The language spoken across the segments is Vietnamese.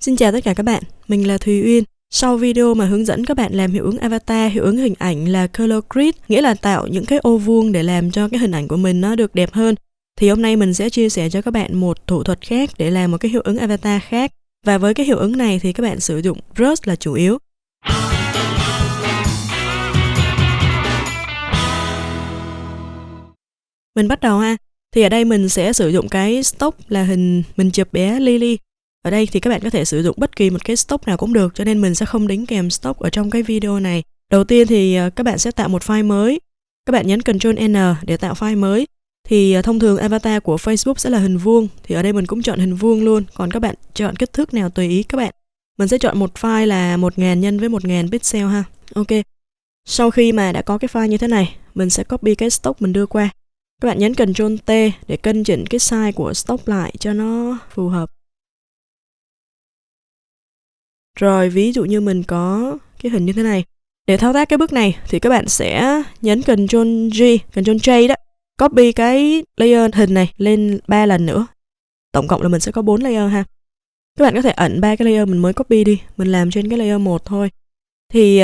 Xin chào tất cả các bạn, mình là Thùy Uyên. Sau video mà hướng dẫn các bạn làm hiệu ứng avatar, hiệu ứng hình ảnh là color grid, nghĩa là tạo những cái ô vuông để làm cho cái hình ảnh của mình nó được đẹp hơn. Thì hôm nay mình sẽ chia sẻ cho các bạn một thủ thuật khác để làm một cái hiệu ứng avatar khác. Và với cái hiệu ứng này thì các bạn sử dụng brush là chủ yếu. Mình bắt đầu ha. Thì ở đây mình sẽ sử dụng cái stock là hình mình chụp bé Lily. Ở đây thì các bạn có thể sử dụng bất kỳ một cái stock nào cũng được, cho nên mình sẽ không đính kèm stock ở trong cái video này. Đầu tiên thì các bạn sẽ tạo một file mới. Các bạn nhấn Ctrl N để tạo file mới. Thì thông thường avatar của Facebook sẽ là hình vuông. Thì ở đây mình cũng chọn hình vuông luôn. Còn các bạn chọn kích thước nào tùy ý các bạn. Mình sẽ chọn một file là 1000 nhân với 1000 pixel ha. Ok. Sau khi mà đã có cái file như thế này, mình sẽ copy cái stock mình đưa qua. Các bạn nhấn Ctrl T để cân chỉnh cái size của stock lại cho nó phù hợp. Rồi ví dụ như mình có cái hình như thế này. Để thao tác cái bước này thì các bạn sẽ nhấn Ctrl J đó. Copy cái layer hình này lên 3 lần nữa. Tổng cộng là mình sẽ có 4 layer ha. Các bạn có thể ẩn 3 cái layer mình mới copy đi. Mình làm trên cái layer 1 thôi. Thì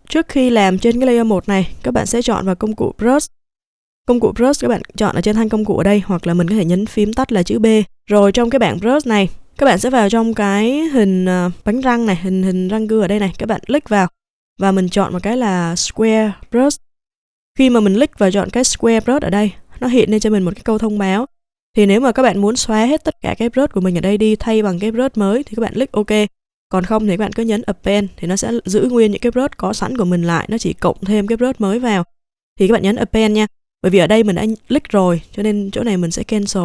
trước khi làm trên cái layer 1 này, các bạn sẽ chọn vào công cụ Brush. Công cụ Brush các bạn chọn ở trên thanh công cụ ở đây, hoặc là mình có thể nhấn phím tắt là chữ B. Rồi trong cái bảng Brush này, các bạn sẽ vào trong cái hình bánh răng này, hình răng cưa ở đây này, các bạn click vào và mình chọn một cái là Square Brush. Khi mà mình click vào chọn cái Square Brush ở đây, nó hiện lên cho mình một cái câu thông báo. Thì nếu mà các bạn muốn xóa hết tất cả cái brush của mình ở đây đi, thay bằng cái brush mới thì các bạn click OK. Còn không thì các bạn cứ nhấn Append thì nó sẽ giữ nguyên những cái brush có sẵn của mình lại, nó chỉ cộng thêm cái brush mới vào. Thì các bạn nhấn Append nha. Bởi vì ở đây mình đã click rồi, cho nên chỗ này mình sẽ cancel.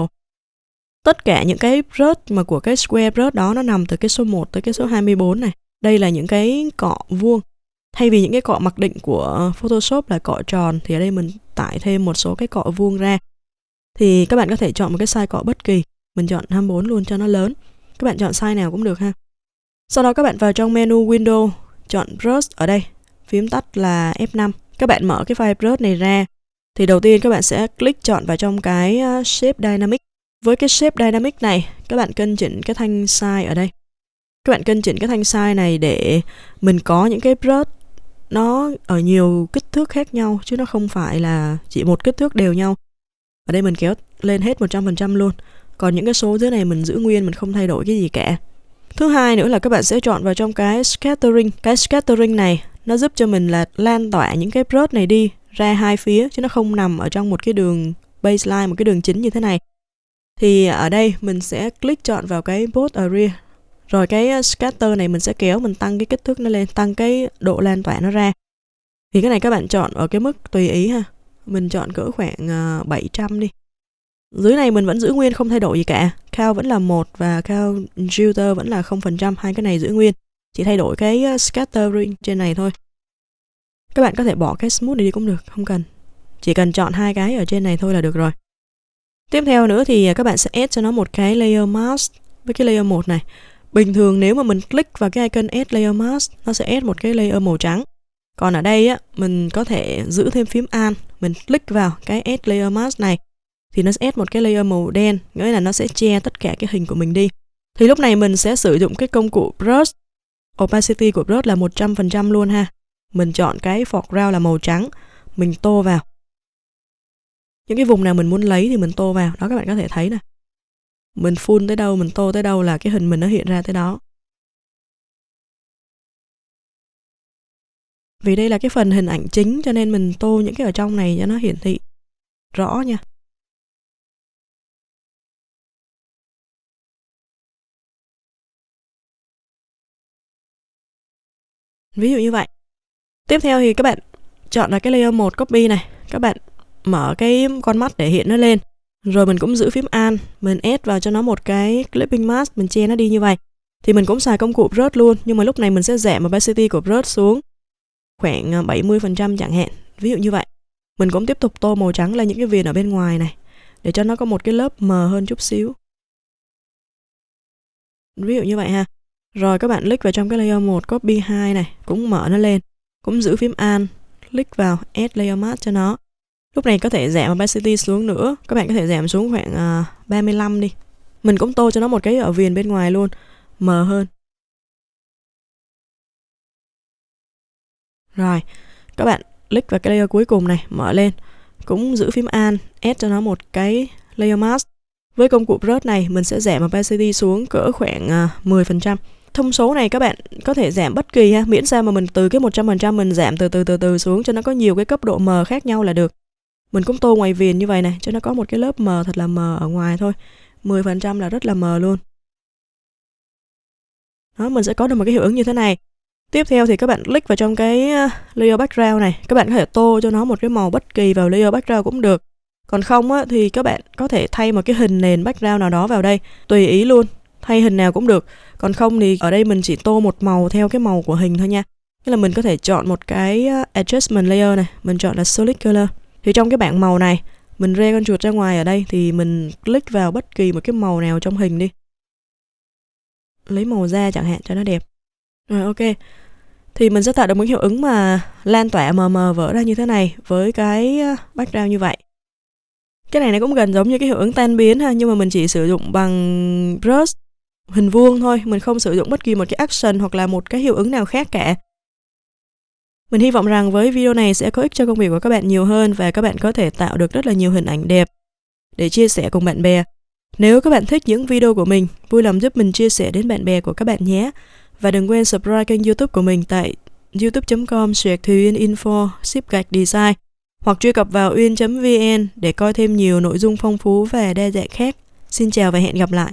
Tất cả những cái brush mà của cái square brush đó nó nằm từ cái số 1 tới cái số 24 này. Đây là những cái cọ vuông. Thay vì những cái cọ mặc định của Photoshop là cọ tròn, thì ở đây mình tải thêm một số cái cọ vuông ra. Thì các bạn có thể chọn một cái size cọ bất kỳ. Mình chọn 24 luôn cho nó lớn. Các bạn chọn size nào cũng được ha. Sau đó các bạn vào trong menu Window, chọn Brush ở đây. Phím tắt là F5. Các bạn mở cái file brush này ra. Thì đầu tiên các bạn sẽ click chọn vào trong cái Shape Dynamic. Với cái Shape Dynamic này, các bạn cân chỉnh cái thanh size ở đây. Các bạn cân chỉnh cái thanh size này để mình có những cái brush nó ở nhiều kích thước khác nhau, chứ nó không phải là chỉ một kích thước đều nhau. Ở đây mình kéo lên hết 100% luôn. Còn những cái số dưới này mình giữ nguyên, mình không thay đổi cái gì cả. Thứ hai nữa là các bạn sẽ chọn vào trong cái Scattering. Cái Scattering này nó giúp cho mình là lan tỏa những cái brush này đi ra hai phía, chứ nó không nằm ở trong một cái đường baseline, một cái đường chính như thế này. Thì ở đây mình sẽ click chọn vào cái Both Area. Rồi cái scatter này mình sẽ kéo, mình tăng cái kích thước nó lên, tăng cái độ lan tỏa nó ra. Thì cái này các bạn chọn ở cái mức tùy ý ha. Mình chọn cỡ khoảng 700 đi. Dưới này mình vẫn giữ nguyên, không thay đổi gì cả. Count vẫn là 1 và count filter vẫn là 0%, hai cái này giữ nguyên. Chỉ thay đổi cái scattering trên này thôi. Các bạn có thể bỏ cái smooth này đi cũng được, không cần. Chỉ cần chọn hai cái ở trên này thôi là được rồi. Tiếp theo nữa thì các bạn sẽ add cho nó một cái layer mask với cái layer 1 này. Bình thường nếu mà mình click vào cái icon add layer mask, nó sẽ add một cái layer màu trắng. Còn ở đây á, mình có thể giữ thêm phím Alt, mình click vào cái add layer mask này thì nó sẽ add một cái layer màu đen, nghĩa là nó sẽ che tất cả cái hình của mình đi. Thì lúc này mình sẽ sử dụng cái công cụ brush. Opacity của brush là 100% luôn ha. Mình chọn cái foreground là màu trắng, mình tô vào. Những cái vùng nào mình muốn lấy thì mình tô vào. Đó các bạn có thể thấy nè. Mình full tới đâu, mình tô tới đâu là cái hình mình nó hiện ra tới đó. Vì đây là cái phần hình ảnh chính cho nên mình tô những cái ở trong này cho nó hiển thị rõ nha. Ví dụ như vậy. Tiếp theo thì các bạn chọn là cái layer 1 copy này. Các bạn mở cái con mắt để hiện nó lên. Rồi mình cũng giữ phím Alt, mình add vào cho nó một cái clipping mask, mình che nó đi như vậy. Thì mình cũng xài công cụ brush luôn, nhưng mà lúc này mình sẽ giảm opacity của brush xuống khoảng 70% chẳng hạn. Ví dụ như vậy. Mình cũng tiếp tục tô màu trắng lên những cái viền ở bên ngoài này để cho nó có một cái lớp mờ hơn chút xíu. Ví dụ như vậy ha. Rồi các bạn click vào trong cái layer 1 copy 2 này, cũng mở nó lên, cũng giữ phím Alt, click vào add layer mask cho nó. Lúc này có thể giảm opacity xuống nữa, các bạn có thể giảm xuống khoảng 35 đi. Mình cũng tô cho nó một cái ở viền bên ngoài luôn, mờ hơn. Rồi, các bạn click vào cái layer cuối cùng này, mở lên. Cũng giữ phím Alt, add cho nó một cái layer mask. Với công cụ brush này, mình sẽ giảm opacity xuống cỡ khoảng 10%. Thông số này các bạn có thể giảm bất kỳ ha, miễn sao mà mình từ cái 100% mình giảm từ từ xuống cho nó có nhiều cái cấp độ mờ khác nhau là được. Mình cũng tô ngoài viền như vậy này, cho nó có một cái lớp mờ thật là mờ ở ngoài thôi. 10% là rất là mờ luôn. Đó, mình sẽ có được một cái hiệu ứng như thế này. Tiếp theo thì các bạn click vào trong cái layer background này, các bạn có thể tô cho nó một cái màu bất kỳ vào layer background cũng được. Còn không á, thì các bạn có thể thay một cái hình nền background nào đó vào đây, tùy ý luôn, thay hình nào cũng được. Còn không thì ở đây mình chỉ tô một màu theo cái màu của hình thôi nha. Tức là mình có thể chọn một cái adjustment layer này, mình chọn là solid color. Thì trong cái bảng màu này, mình rê con chuột ra ngoài ở đây thì mình click vào bất kỳ một cái màu nào trong hình đi. Lấy màu da chẳng hạn cho nó đẹp. Rồi ok. Thì mình sẽ tạo được một hiệu ứng mà lan tỏa mờ mờ vỡ ra như thế này với cái background như vậy. Cái này nó cũng gần giống như cái hiệu ứng tan biến ha, nhưng mà mình chỉ sử dụng bằng brush hình vuông thôi, mình không sử dụng bất kỳ một cái action hoặc là một cái hiệu ứng nào khác cả. Mình hy vọng rằng với video này sẽ có ích cho công việc của các bạn nhiều hơn và các bạn có thể tạo được rất là nhiều hình ảnh đẹp để chia sẻ cùng bạn bè. Nếu các bạn thích những video của mình, vui lòng giúp mình chia sẻ đến bạn bè của các bạn nhé. Và đừng quên subscribe kênh YouTube của mình tại youtube.com/thùyuyên.info/design hoặc truy cập vào uyên.vn để coi thêm nhiều nội dung phong phú và đa dạng khác. Xin chào và hẹn gặp lại.